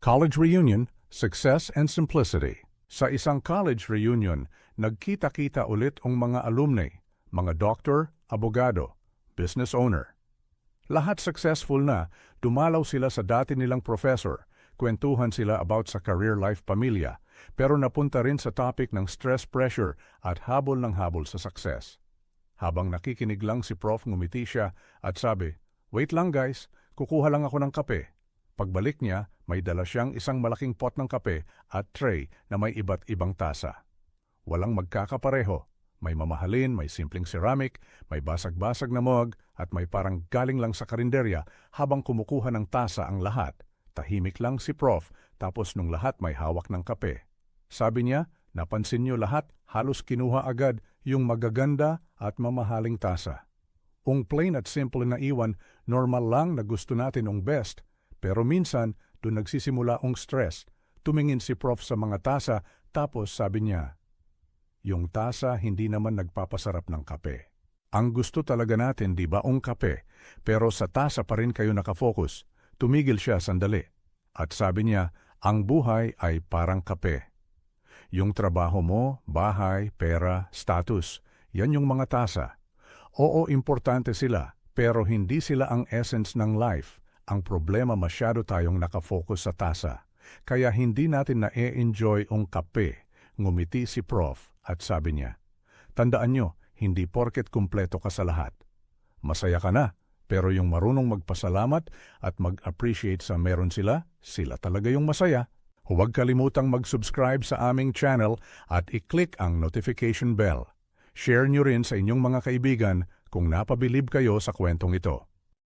College Reunion, Success and Simplicity. Sa isang college reunion, nagkita-kita ulit ang mga alumni, mga doctor, abogado, business owner. Lahat successful na, dumalaw sila sa dati nilang professor, kwentuhan sila about sa career life pamilya, pero napunta rin sa topic ng stress pressure at habol ng habol sa success. Habang nakikinig lang si Prof, ngumiti siya at sabi, "Wait lang guys, kukuha lang ako ng kape." Pagbalik niya, may dala siyang isang malaking pot ng kape at tray na may iba't ibang tasa. Walang magkakapareho. May mamahalin, may simpleng ceramic, may basag-basag na mug, at may parang galing lang sa karinderya habang kumukuha ng tasa ang lahat. Tahimik lang si Prof, tapos nung lahat may hawak ng kape. Sabi niya, napansin niyo lahat, halos kinuha agad yung magaganda at mamahaling tasa. Ung plain at simple na iwan, normal lang na gusto natin ang best. Pero minsan, doon nagsisimula ang stress. Tumingin si Prof sa mga tasa, tapos sabi niya, "Yung tasa hindi naman nagpapasarap ng kape. Ang gusto talaga natin, di ba, ang kape? Pero sa tasa pa rin kayo nakafocus." Tumigil siya sandali. At sabi niya, "Ang buhay ay parang kape. Yung trabaho mo, bahay, pera, status, yan yung mga tasa. Oo, importante sila, pero hindi sila ang essence ng life. Ang problema masyado tayong nakafocus sa tasa. Kaya hindi natin na-enjoy ang kape." Ngumiti si Prof at sabi niya, "Tandaan nyo, hindi porket kumpleto ka sa lahat. Masaya ka na, pero yung marunong magpasalamat at mag-appreciate sa meron sila, sila talaga yung masaya." Huwag kalimutang mag-subscribe sa aming channel at i-click ang notification bell. Share nyo rin sa inyong mga kaibigan kung napabilib kayo sa kwentong ito.